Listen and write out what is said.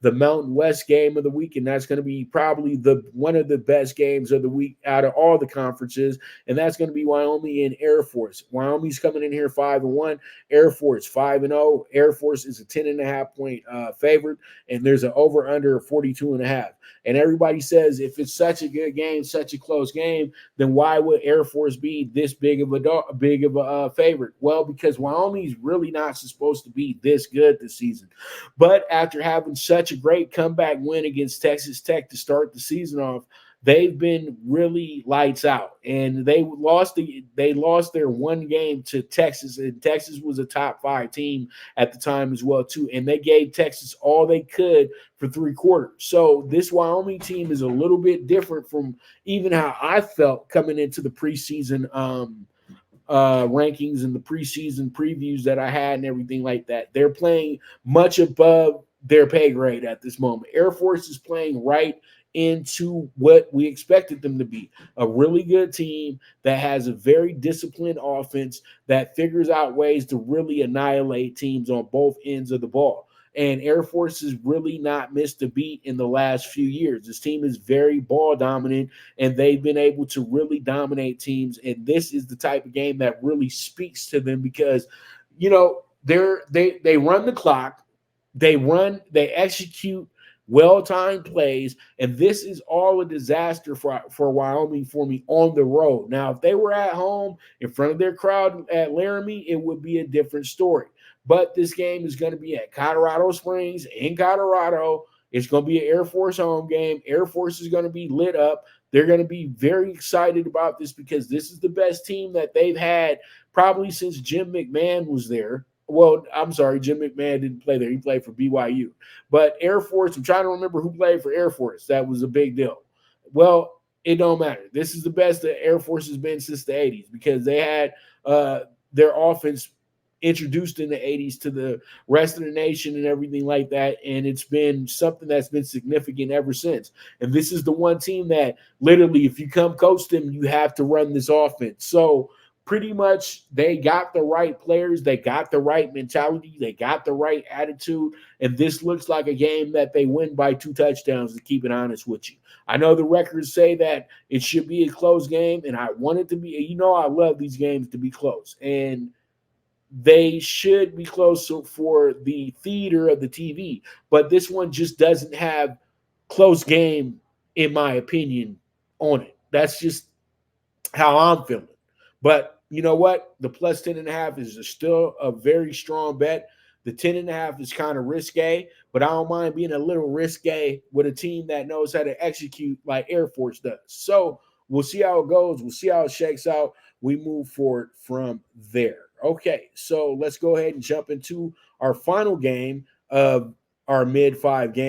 the Mountain West game of the week, and that's going to be probably the one of the best games of the week out of all the conferences, and that's going to be Wyoming and Air Force. Wyoming's coming in here 5-1, Air Force 5-0. Air Force is a 10.5 point favorite, and there's an over under 42.5. And everybody says if it's such a good game, such a close game, then why would Air Force be this big of a favorite? Well, because Wyoming's really not supposed to be this good this season. But after having such a great comeback win against Texas Tech to start the season off, they've been really lights out, and they lost their one game to Texas, and Texas was a top 5 team at the time as well too, and they gave Texas all they could for 3 quarters. So this Wyoming team is a little bit different from even how I felt coming into the preseason rankings and the preseason previews that I had and everything like that. They're playing much above their pay grade at this moment. Air Force is playing right into what we expected them to be, a really good team that has a very disciplined offense that figures out ways to really annihilate teams on both ends of the ball. And Air Force has really not missed a beat in the last few years. This team is very ball dominant, and they've been able to really dominate teams. And this is the type of game that really speaks to them because, they run the clock, they execute well-timed plays, and this is all a disaster for Wyoming for me on the road. Now, if they were at home in front of their crowd at Laramie, it would be a different story. But this game is going to be at Colorado Springs in Colorado. It's going to be an Air Force home game. Air Force is going to be lit up. They're going to be very excited about this because this is the best team that they've had probably since Jim McMahon was there. Well, I'm sorry, Jim McMahon didn't play there. He played for BYU. But Air Force, I'm trying to remember who played for Air Force. That was a big deal. Well, it don't matter. This is the best that Air Force has been since the 80s because they had their offense introduced in the 80s to the rest of the nation and everything like that, and it's been something that's been significant ever since. And this is the one team that literally, if you come coach them, you have to run this offense. So pretty much they got the right players, they got the right mentality, they got the right attitude, and this looks like a game that they win by 2 touchdowns, to keep it honest with you. I know the records say that it should be a close game, and I want it to be. I love these games to be close, and they should be close for the theater of the TV. But this one just doesn't have close game, in my opinion, on it. That's just how I'm feeling. But you know what? The plus 10.5 is still a very strong bet. The 10.5 is kind of risque, but I don't mind being a little risque with a team that knows how to execute like Air Force does. So we'll see how it goes. We'll see how it shakes out. We move forward from there. Okay, so let's go ahead and jump into our final game of our mid-5 games.